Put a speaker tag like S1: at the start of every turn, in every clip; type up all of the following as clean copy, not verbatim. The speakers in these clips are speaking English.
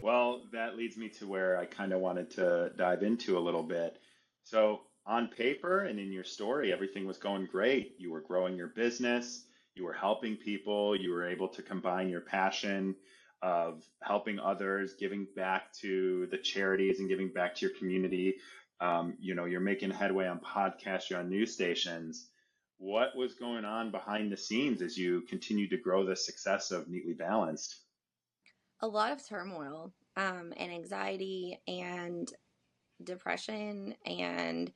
S1: Well, that leads me to where I kind of wanted to dive into a little bit. So, on paper and in your story, everything was going great. You were growing your business, you were helping people, you were able to combine your passion of helping others, giving back to the charities and giving back to your community. You're making headway on podcasts, you're on news stations. What was going on behind the scenes as you continued to grow the success of Neatly Balanced?
S2: A lot of turmoil, and anxiety and depression, and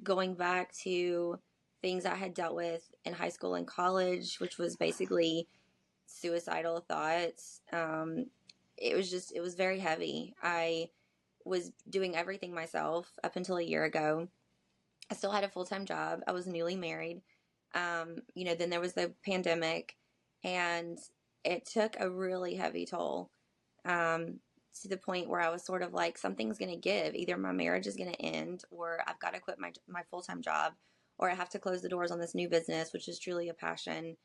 S2: going back to things I had dealt with in high school and college, which was basically suicidal thoughts. It was very heavy. I was doing everything myself up until a year ago. I still had a full time job. I was newly married. Then there was the pandemic, and it took a really heavy toll, to the point where I was sort of like, something's going to give. Either my marriage is going to end, or I've got to quit my full time job, or I have to close the doors on this new business, which is truly a passion.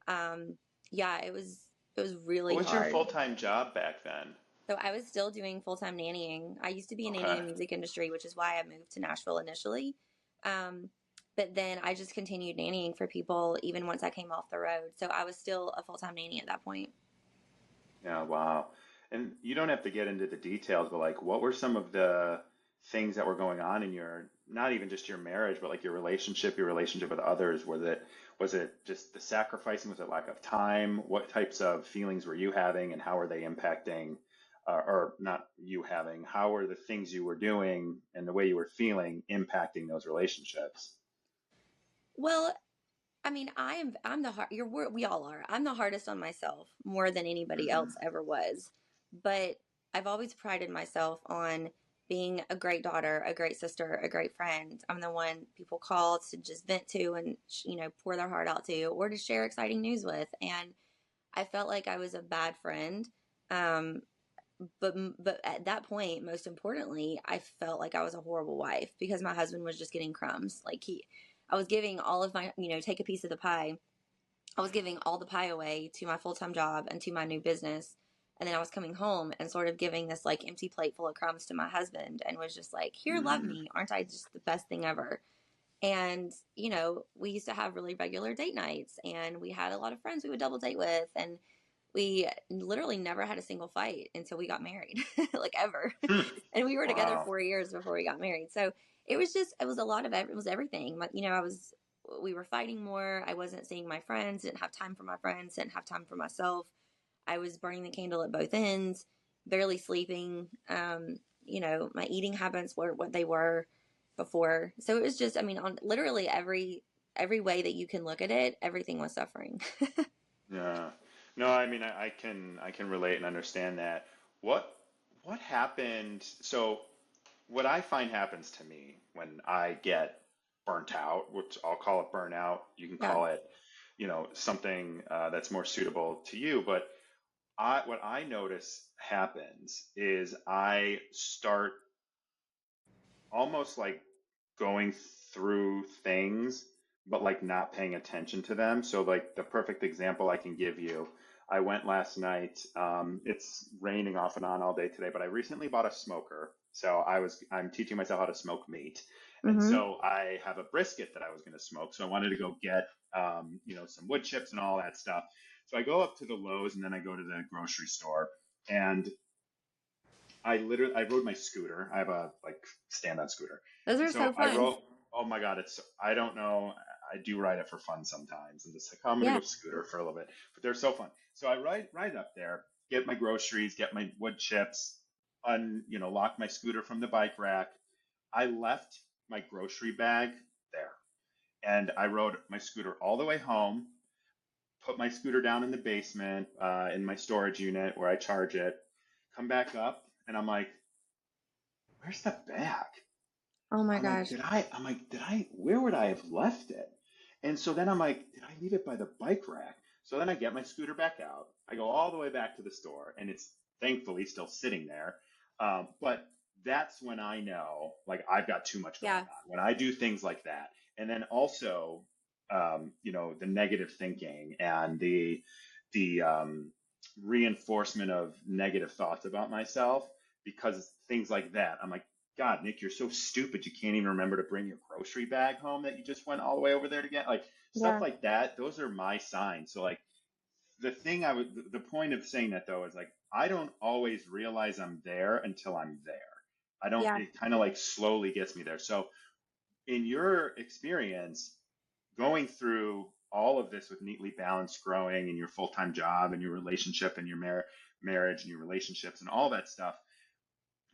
S2: Um, yeah, it was
S1: What
S2: really
S1: was your
S2: hard.
S1: full-time job back then?
S2: So I was still doing full time nannying. I used to be a nanny in
S1: Okay.
S2: the music industry, which is why I moved to Nashville initially. Um, but then I just continued nannying for people even once I came off the road. So I was still a full time nanny at that point.
S1: Yeah, wow. And you don't have to get into the details, but like what were some of the things that were going on in your, not even just your marriage, but like your relationship with others? Was it just the sacrificing? Was it lack of time? What types of feelings were you having and how were they impacting, or not you having, how were the things you were doing and the way you were feeling impacting those relationships?
S2: Well, I mean, I'm the hard. We all are. I'm the hardest on myself more than anybody else
S1: Hmm.
S2: ever was. But I've always prided myself on being a great daughter, a great sister, a great friend. I'm the one people call to just vent to and pour their heart out to, or to share exciting news with. And I felt like I was a bad friend. Um, but at that point, most importantly, I felt like I was a horrible wife because my husband was just getting crumbs. I was giving all of my, take a piece of the pie. I was giving all the pie away to my full time job and to my new business. And then I was coming home and sort of giving this like empty plate full of crumbs to my husband, and was just like, here, love
S1: Hmm.
S2: me. Aren't I just the best thing ever? And, we used to have really regular date nights, and we had a lot of friends we would double date with. And we literally never had a single fight until we got married, like ever.
S1: Hmm.
S2: And we were together
S1: Wow.
S2: 4 years before we got married. So it was a lot of, it was everything. We were fighting more. I wasn't seeing my friends, didn't have time for my friends, didn't have time for myself. I was burning the candle at both ends, barely sleeping. My eating habits were what they were before. So it was just, I mean, on literally every way that you can look at it, everything was suffering.
S1: Yeah. No, I mean I can relate and understand that. What what happened? So what I find happens to me when I get burnt out, which I'll call it burnout. You can
S2: Yeah.
S1: call it, something that's more suitable to you. But what I notice happens is I start almost like going through things, but like not paying attention to them. So, like the perfect example I can give you, I went last night. It's raining off and on all day today, but I recently bought a smoker. So I'm teaching myself how to smoke meat, and
S2: Mm-hmm.
S1: so I have a brisket that I was going to smoke. So I wanted to go get, some wood chips and all that stuff. So I go up to the Lowe's and then I go to the grocery store, and I rode my scooter. I have a like stand-on scooter.
S2: Those
S1: And
S2: are
S1: so
S2: so
S1: I
S2: fun.
S1: rode, oh my God, I don't know. I do ride it for fun sometimes. I'm just like, oh, I'm gonna
S2: Yeah.
S1: go scooter for a little bit, but they're so fun. So I ride up there, get my groceries, get my wood chips, lock my scooter from the bike rack. I left my grocery bag there, and I rode my scooter all the way home, put my scooter down in the basement, in my storage unit where I charge it, come back up, and I'm like, where's the bag?
S2: Oh my gosh.
S1: Where would I have left it? And so then I'm like, did I leave it by the bike rack? So then I get my scooter back out. I go all the way back to the store, and it's thankfully still sitting there. But that's when I know, like, I've got too much going
S2: Yeah.
S1: on. When I do things like that, and then also, the negative thinking and the reinforcement of negative thoughts about myself because things like that. I'm like, God, Nick, you're so stupid. You can't even remember to bring your grocery bag home that you just went all the way over there to get. Like stuff
S2: Yeah.
S1: like that. Those are my signs. So like the point of saying that though is like I don't always realize I'm there until I'm there. I don't.
S2: Yeah.
S1: It kind of like slowly gets me there. So in your experience, going through all of this with neatly balanced growing and your full-time job and your relationship and your marriage and your relationships and all that stuff,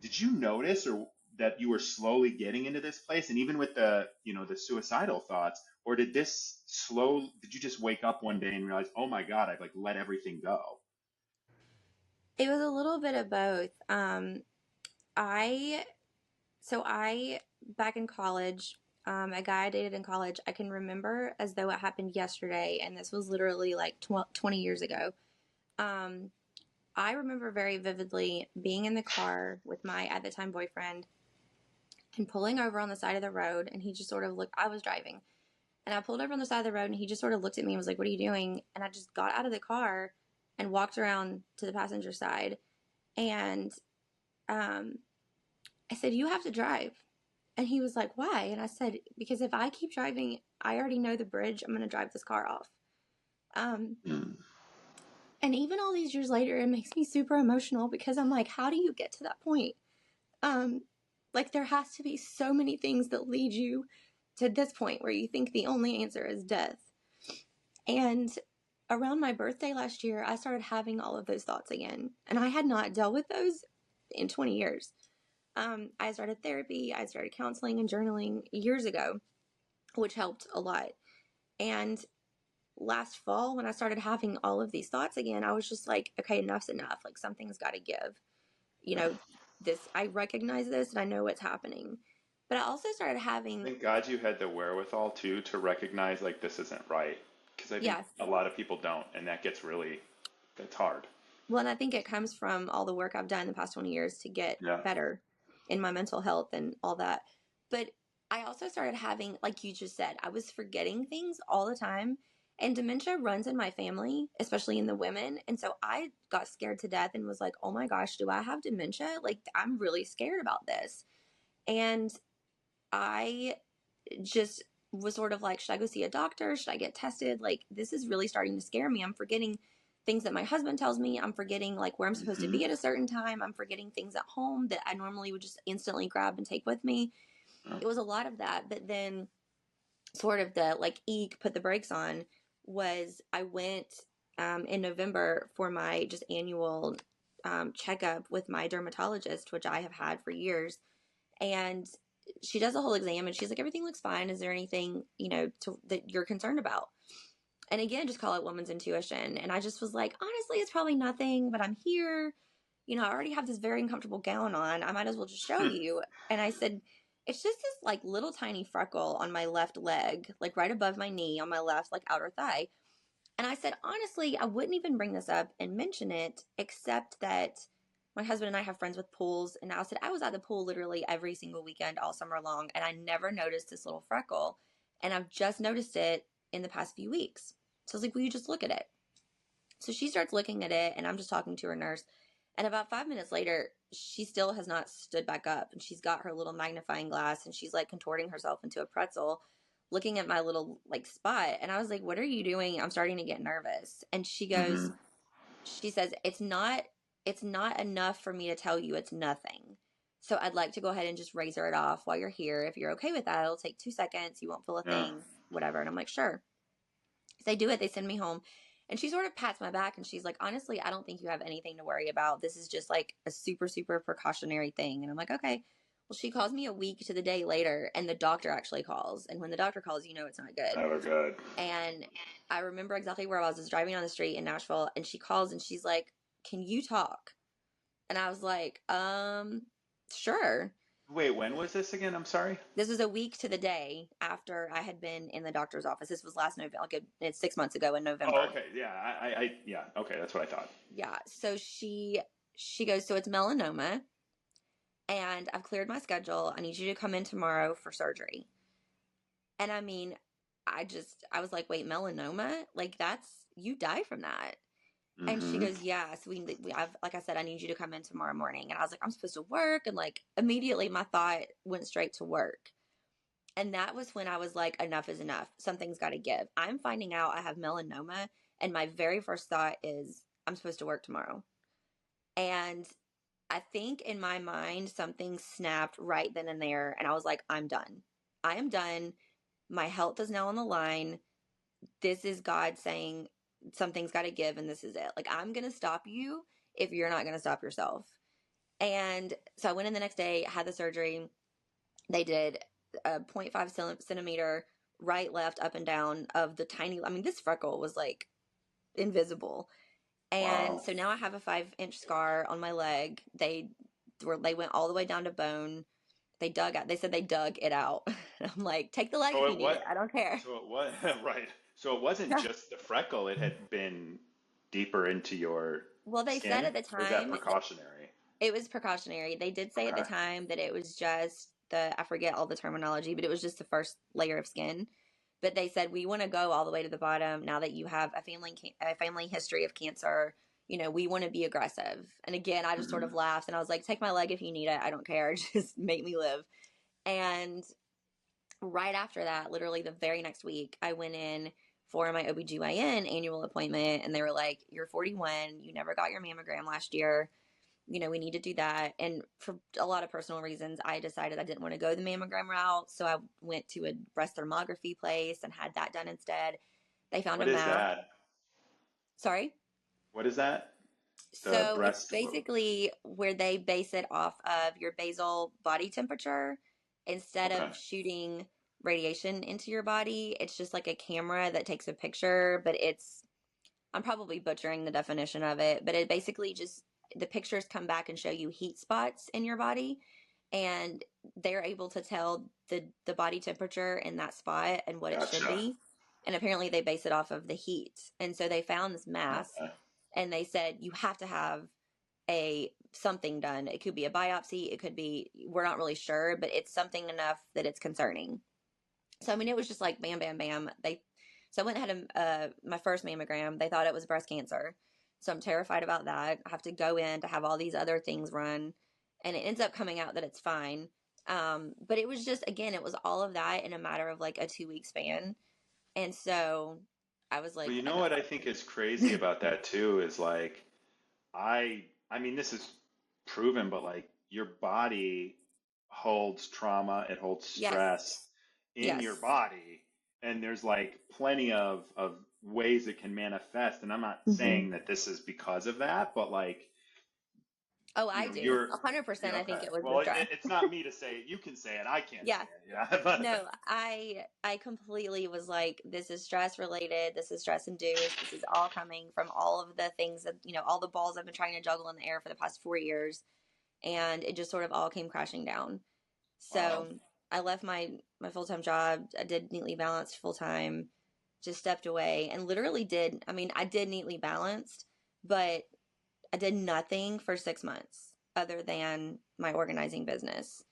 S1: did you notice or that you were slowly getting into this place? And even with the suicidal thoughts, or did you just wake up one day and realize, oh my God, I've like let everything go?
S2: It was a little bit of both. I So I, back in college, a guy I dated in college, I can remember as though it happened yesterday, and this was literally like 20 years ago. Um, I remember very vividly being in the car with my, at the time, boyfriend and pulling over on the side of the road, and he just sort of looked, I was driving, and I pulled over on the side of the road, and he just sort of looked at me and was like, "What are you doing?" And I just got out of the car and walked around to the passenger side, and um, I said, "You have to drive." And he was like, "Why?" And I said, "Because if I keep driving, I already know the bridge. I'm going to drive this car off." Um,
S1: Mm.
S2: and even all these years later, it makes me super emotional because I'm like, how do you get to that point? Um, like, there has to be so many things that lead you to this point where you think the only answer is death. And around my birthday last year, I started having all of those thoughts again. And I had not dealt with those in 20 years. I started therapy, I started counseling and journaling years ago, which helped a lot. And last fall, when I started having all of these thoughts again, I was just like, okay, enough's enough. Like, something's got to give. You
S1: Yeah.
S2: know, I recognize this and I know what's happening. But I also started having,
S1: Thank God you had the wherewithal too to recognize like this isn't right. Because I think
S2: yes.
S1: a lot of people don't, and that's hard.
S2: Well, and I think it comes from all the work I've done the past 20 years to get
S1: Yeah.
S2: better in my mental health and all that. But I also started having, like you just said, I was forgetting things all the time. And dementia runs in my family, especially in the women. And so I got scared to death and was like, oh my gosh, do I have dementia? Like, I'm really scared about this. And I just was sort of like, should I go see a doctor? Should I get tested? Like, this is really starting to scare me. I'm forgetting things that my husband tells me. I'm forgetting like where I'm supposed to
S1: Hmm.
S2: be at a certain time. I'm forgetting things at home that I normally would just instantly grab and take with me.
S1: Yeah.
S2: It was a lot of that. But then sort of the like eek, put the brakes on was I went in November for my just annual checkup with my dermatologist, which I have had for years. And she does a whole exam and she's like, everything looks fine. Is there anything, that you're concerned about? And again, just call it woman's intuition. And I just was like, honestly, it's probably nothing, but I'm here. I already have this very uncomfortable gown on. I might as well just show you. And I said, it's just this like little tiny freckle on my left leg, like right above my knee on my left, like outer thigh. And I said, honestly, I wouldn't even bring this up and mention it, except that my husband and I have friends with pools. And I said, I was at the pool literally every single weekend all summer long, and I never noticed this little freckle. And I've just noticed it in the past few weeks. So I was like, will you just look at it? So she starts looking at it, and I'm just talking to her nurse. And about 5 minutes later, she still has not stood back up. And she's got her little magnifying glass, and she's like contorting herself into a pretzel, looking at my little like spot. And I was like, what are you doing? I'm starting to get nervous. And
S1: Hmm.
S2: she says, it's not enough for me to tell you it's nothing. So I'd like to go ahead and just razor it off while you're here. If you're okay with that, it'll take 2 seconds. You won't feel a
S1: Yeah.
S2: thing, whatever. And I'm like, sure. So they do it. They send me home. And she sort of pats my back and she's like, honestly, I don't think you have anything to worry about. This is just like a super, super precautionary thing. And I'm like, okay. Well, she calls me a week to the day later and the doctor actually calls. And when the doctor calls, it's not good.
S1: Never good.
S2: And I remember exactly where I was. I was driving on the street in Nashville and she calls and she's like, can you talk? And I was like, sure.
S1: Wait, when was this again? I'm sorry.
S2: This was a week to the day after I had been in the doctor's office. This was last November, like it's 6 months ago in
S1: Oh,
S2: November.
S1: okay. Yeah. Yeah. Okay. That's what I thought.
S2: Yeah. So she goes, so it's melanoma and I've cleared my schedule. I need you to come in tomorrow for surgery. And I mean, I was like, wait, melanoma? Like you die from that. And she
S1: Mm-hmm.
S2: goes, yeah. So I've, like I said, I need you to come in tomorrow morning. And I was like, I'm supposed to work. And like immediately my thought went straight to work. And that was when I was like, enough is enough. Something's got to give. I'm finding out I have melanoma. And my very first thought is, I'm supposed to work tomorrow. And I think in my mind, something snapped right then and there. And I was like, I'm done. I am done. My health is now on the line. This is God saying something's got to give, and this is it. Like, I'm going to stop you if you're not going to stop yourself. And so I went in the next day, had the surgery. They did a 0.5 centimeter right, left, up, and down of the tiny, I mean, this freckle was like invisible. And
S1: Wow.
S2: so now I have a 5-inch scar on my leg. They went all the way down to bone. They said they dug it out. I'm like, take the leg
S1: So
S2: if you
S1: it
S2: need
S1: what?
S2: it. I don't care.
S1: So it was right. So it wasn't just the freckle; it had been deeper into your
S2: Well, they said
S1: skin,
S2: at the
S1: or is that
S2: time
S1: precautionary?
S2: it was precautionary. They did say at the
S1: Okay.
S2: time that it was just I forget all the terminology, but it was just the first layer of skin. But they said we want to go all the way to the bottom now that you have a family history of cancer. We want to be aggressive. And again, I just sort
S1: Hmm.
S2: of laughed and I was like, take my leg if you need it. I don't care. Just make me live. And right after that, literally the very next week, I went in for my OBGYN annual appointment and they were like, you're 41. You never got your mammogram last year. We need to do that. And for a lot of personal reasons, I decided I didn't want to go the mammogram route. So I went to a breast thermography place and had that done instead. They found a
S1: What is
S2: mass.
S1: that?
S2: Sorry.
S1: What is that? The
S2: So it's
S1: breast.
S2: basically where they base it off of your basal body temperature instead
S1: Okay.
S2: of shooting radiation into your body. It's just like a camera that takes a picture, but I'm probably butchering the definition of it, but it basically just the pictures come back and show you heat spots in your body and they're able to tell the body temperature in that spot and what it should
S1: Gotcha.
S2: be. And apparently they base it off of the heat. And so they found this mass
S1: Okay.
S2: and they said you have to have a something done. It could be a biopsy, it could be we're not really sure, but it's something enough that it's concerning. So I mean, it was just like bam, bam, bam. So I went and had my first mammogram. They thought it was breast cancer, so I'm terrified about that. I have to go in to have all these other things run, and it ends up coming out that it's fine. But it was just again, it was all of that in a matter of like a 2 week span, and so I was
S1: Well,
S2: like,
S1: you know
S2: enough.
S1: what I think is crazy about that too is like I mean this is proven, but like your body holds trauma, it holds
S2: Yes,
S1: stress in your
S2: yes.
S1: body, and there's like plenty of ways it can manifest. And I'm not
S2: Hmm.
S1: saying that this is because of that, but like
S2: Oh, I do.
S1: you're
S2: 100%.
S1: yeah,
S2: I think
S1: okay.
S2: it was the
S1: Well,
S2: stress.
S1: it's not me to say it. You can say it. I can't say
S2: Yeah.
S1: it. Yeah, but
S2: No, I completely was like, this is stress related. This is stress induced. This is all coming from all of the things that, all the balls I've been trying to juggle in the air for the past 4 years. And it just sort of all came crashing down.
S1: wow.
S2: So I left my full-time job. I did neatly balanced full time, just stepped away and literally I did neatly balanced, but I did nothing for 6 months other than my organizing business.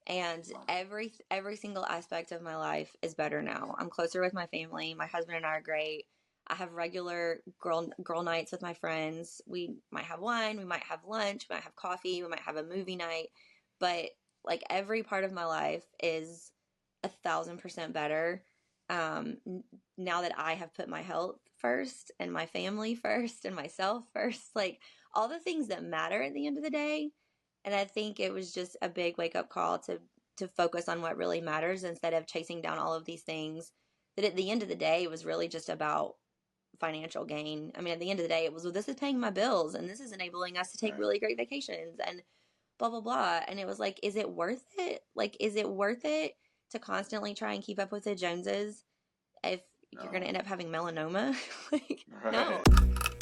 S2: And every single aspect of my life is better now. I'm closer with my family. My husband and I are great. I have regular girl nights with my friends. We might have wine, we might have lunch, we might have coffee, we might have a movie night, but like every part of my life is 1,000% better. Now that I have put my health first and my family first and myself first, like all the things that matter at the end of the day. And I think it was just a big wake up call to focus on what really matters instead of chasing down all of these things. That at the end of the day, it was really just about financial gain. I mean, at the end of the day, it was, well, this is paying my bills and this is enabling us to take
S1: Right.
S2: really great vacations and blah, blah, blah. And it was like, is it worth it? Like, is it worth it to constantly try and keep up with the Joneses if you're going to
S1: No.
S2: end up having melanoma? Like, no.
S1: Right.